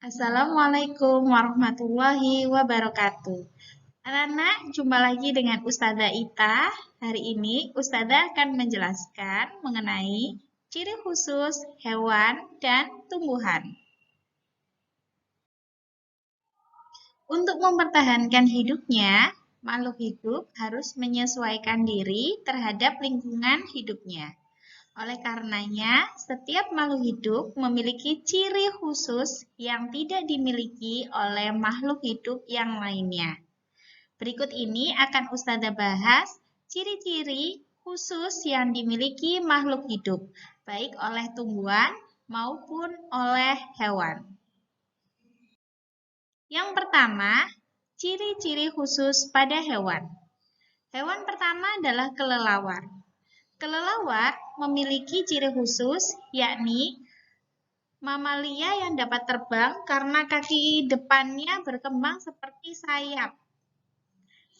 Assalamualaikum warahmatullahi wabarakatuh. Anak-anak, jumpa lagi dengan Ustazah Ita. Hari ini Ustazah akan menjelaskan mengenai ciri khusus hewan dan tumbuhan. Untuk mempertahankan hidupnya, makhluk hidup harus menyesuaikan diri terhadap lingkungan hidupnya. Oleh karenanya, setiap makhluk hidup memiliki ciri khusus yang tidak dimiliki oleh makhluk hidup yang lainnya. Berikut ini akan Ustazah bahas ciri-ciri khusus yang dimiliki makhluk hidup, baik oleh tumbuhan maupun oleh hewan. Yang pertama, ciri-ciri khusus pada hewan. Hewan pertama adalah kelelawar. Kelelawar memiliki ciri khusus, yakni mamalia yang dapat terbang karena kaki depannya berkembang seperti sayap.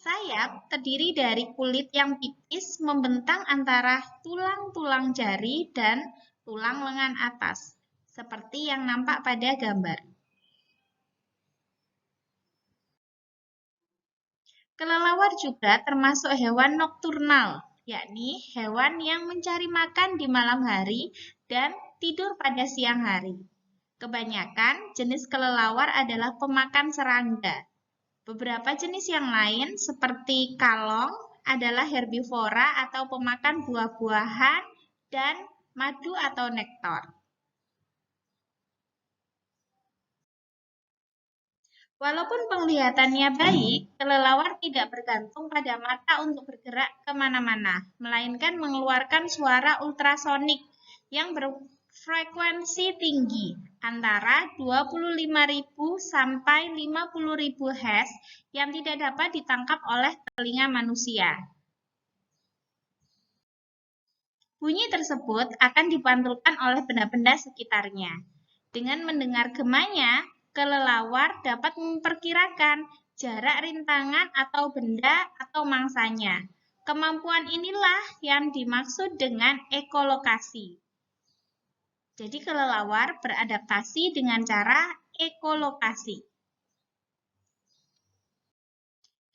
Sayap terdiri dari kulit yang tipis membentang antara tulang-tulang jari dan tulang lengan atas, seperti yang nampak pada gambar. Kelelawar juga termasuk hewan nokturnal, yakni hewan yang mencari makan di malam hari dan tidur pada siang hari. Kebanyakan jenis kelelawar adalah pemakan serangga. Beberapa jenis yang lain seperti kalong adalah herbivora atau pemakan buah-buahan dan madu atau nektar. Walaupun penglihatannya baik, kelelawar tidak bergantung pada mata untuk bergerak kemana-mana, melainkan mengeluarkan suara ultrasonik yang berfrekuensi tinggi, antara 25.000 sampai 50.000 Hz yang tidak dapat ditangkap oleh telinga manusia. Bunyi tersebut akan dipantulkan oleh benda-benda sekitarnya. Dengan mendengar gemanya, kelelawar dapat memperkirakan jarak rintangan atau benda atau mangsanya. Kemampuan inilah yang dimaksud dengan ekolokasi. Jadi kelelawar beradaptasi dengan cara ekolokasi.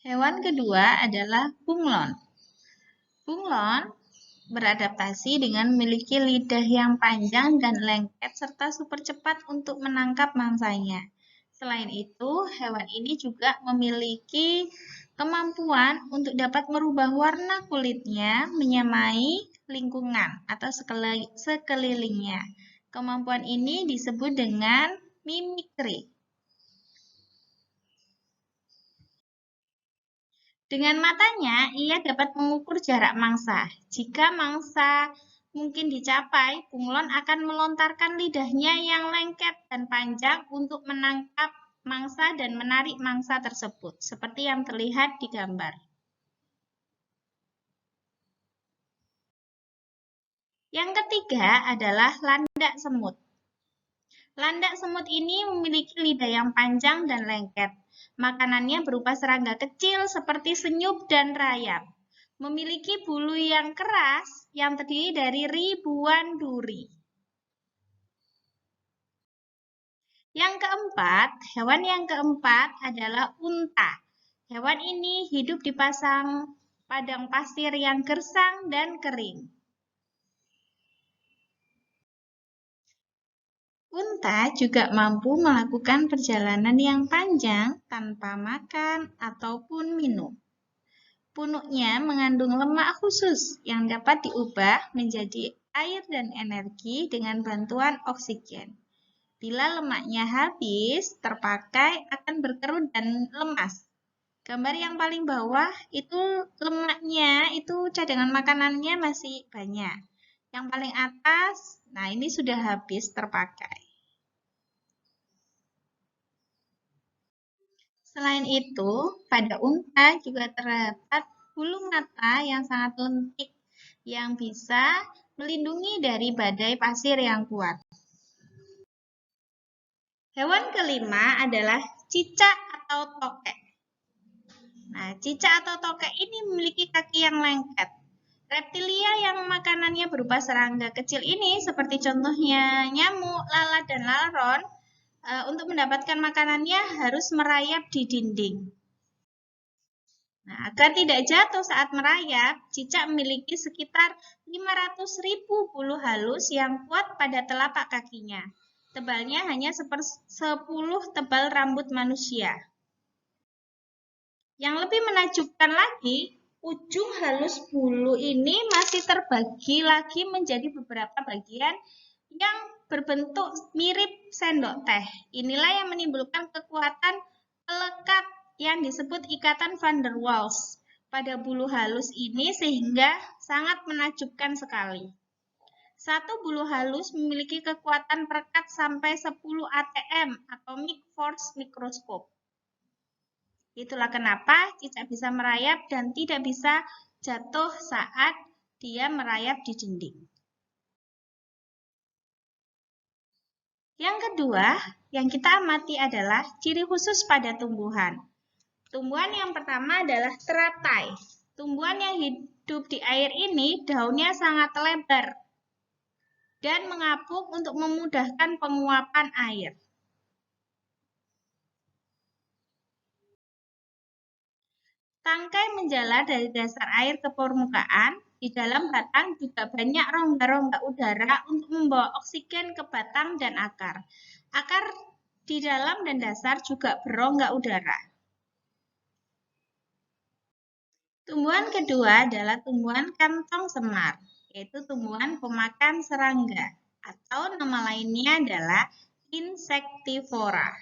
Hewan kedua adalah bunglon. Bunglon beradaptasi dengan memiliki lidah yang panjang dan lengket serta super cepat untuk menangkap mangsanya. Selain itu, hewan ini juga memiliki kemampuan untuk dapat merubah warna kulitnya menyamai lingkungan atau sekelilingnya. Kemampuan ini disebut dengan mimikri. Dengan matanya, ia dapat mengukur jarak mangsa. Jika mangsa mungkin dicapai, bunglon akan melontarkan lidahnya yang lengket dan panjang untuk menangkap mangsa dan menarik mangsa tersebut, seperti yang terlihat di gambar. Yang ketiga adalah landak semut. Landak semut ini memiliki lidah yang panjang dan lengket. Makanannya berupa serangga kecil seperti senyum dan rayap. Memiliki bulu yang keras yang terdiri dari ribuan duri. Hewan yang keempat adalah unta. Hewan ini hidup di padang pasir yang gersang dan kering. Unta juga mampu melakukan perjalanan yang panjang tanpa makan ataupun minum. Punuknya mengandung lemak khusus yang dapat diubah menjadi air dan energi dengan bantuan oksigen. Bila lemaknya habis, terpakai akan berkerut dan lemas. Gambar yang paling bawah itu lemaknya, itu cadangan makanannya masih banyak. Yang paling atas, nah ini sudah habis terpakai. Selain itu, pada unta juga terdapat bulu mata yang sangat lentik yang bisa melindungi dari badai pasir yang kuat. Hewan kelima adalah cicak atau tokek. Nah, cicak atau tokek ini memiliki kaki yang lengket. Reptilia yang makanannya berupa serangga kecil ini, seperti contohnya nyamuk, lalat, dan laron, untuk mendapatkan makanannya harus merayap di dinding. Nah, agar tidak jatuh saat merayap, cicak memiliki sekitar 500.000 bulu halus yang kuat pada telapak kakinya. Tebalnya hanya 10 tebal rambut manusia. Yang lebih menakjubkan lagi, ujung halus bulu ini masih terbagi lagi menjadi beberapa bagian yang berbentuk mirip sendok teh. Inilah yang menimbulkan kekuatan pelekat yang disebut ikatan van der Waals pada bulu halus ini sehingga sangat menakjubkan sekali. Satu bulu halus memiliki kekuatan perekat sampai 10 ATM, Atomic Force Microscope. Itulah kenapa cicak bisa merayap dan tidak bisa jatuh saat dia merayap di dinding. Yang kedua, yang kita amati adalah ciri khusus pada tumbuhan. Tumbuhan yang pertama adalah teratai. Tumbuhan yang hidup di air ini daunnya sangat lebar dan mengapung untuk memudahkan penguapan air. Tangkai menjalar dari dasar air ke permukaan. Di dalam batang juga banyak rongga-rongga udara untuk membawa oksigen ke batang dan akar. Akar di dalam dan dasar juga berongga udara. Tumbuhan kedua adalah tumbuhan kantong semar, yaitu tumbuhan pemakan serangga, atau nama lainnya adalah insektivora.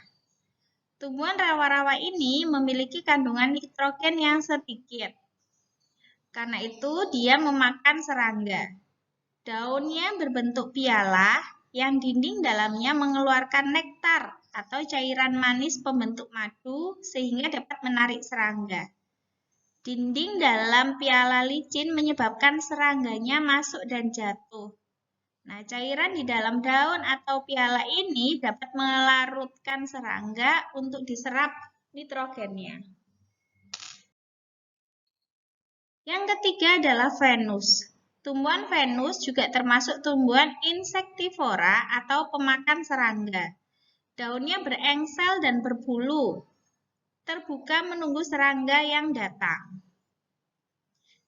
Tumbuhan rawa-rawa ini memiliki kandungan nitrogen yang sedikit. Karena itu, dia memakan serangga. Daunnya berbentuk piala yang dinding dalamnya mengeluarkan nektar atau cairan manis pembentuk madu sehingga dapat menarik serangga. Dinding dalam piala licin menyebabkan serangganya masuk dan jatuh. Nah, cairan di dalam daun atau piala ini dapat melarutkan serangga untuk diserap nitrogennya. Yang ketiga adalah Venus. Tumbuhan Venus juga termasuk tumbuhan insektivora atau pemakan serangga. Daunnya berengsel dan berbulu, terbuka menunggu serangga yang datang.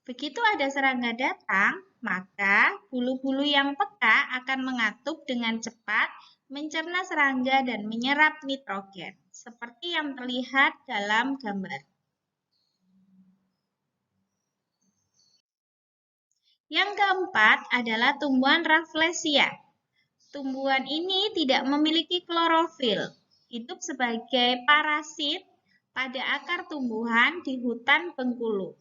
Begitu ada serangga datang, maka bulu-bulu yang peka akan mengatup dengan cepat, mencerna serangga dan menyerap nitrogen, seperti yang terlihat dalam gambar. Yang keempat adalah tumbuhan Rafflesia. Tumbuhan ini tidak memiliki klorofil, hidup sebagai parasit pada akar tumbuhan di hutan Bengkulu.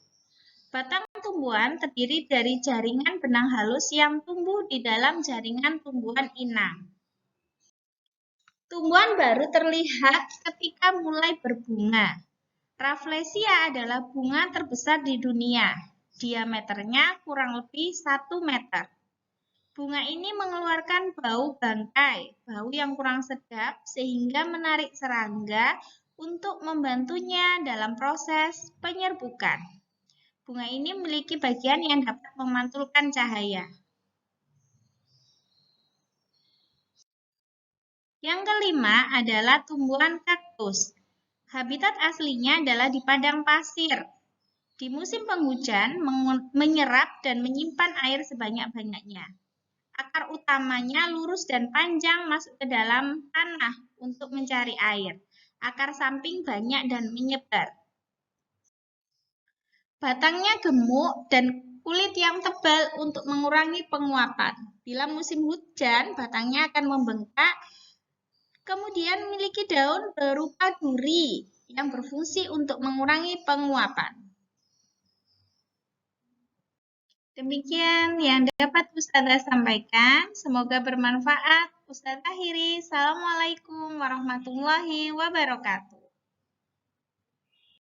Batang tumbuhan terdiri dari jaringan benang halus yang tumbuh di dalam jaringan tumbuhan inang. Tumbuhan baru terlihat ketika mulai berbunga. Rafflesia adalah bunga terbesar di dunia. Diameternya kurang lebih 1 meter. Bunga ini mengeluarkan bau bangkai, bau yang kurang sedap sehingga menarik serangga untuk membantunya dalam proses penyerbukan. Bunga ini memiliki bagian yang dapat memantulkan cahaya. Yang kelima adalah tumbuhan kaktus. Habitat aslinya adalah di padang pasir. Di musim penghujan, menyerap dan menyimpan air sebanyak-banyaknya. Akar utamanya lurus dan panjang masuk ke dalam tanah untuk mencari air. Akar samping banyak dan menyebar. Batangnya gemuk dan kulit yang tebal untuk mengurangi penguapan. Bila musim hujan, batangnya akan membengkak. Kemudian memiliki daun berupa duri yang berfungsi untuk mengurangi penguapan. Demikian yang dapat Ustazah sampaikan. Semoga bermanfaat. Ustazah akhiri. Assalamualaikum warahmatullahi wabarakatuh.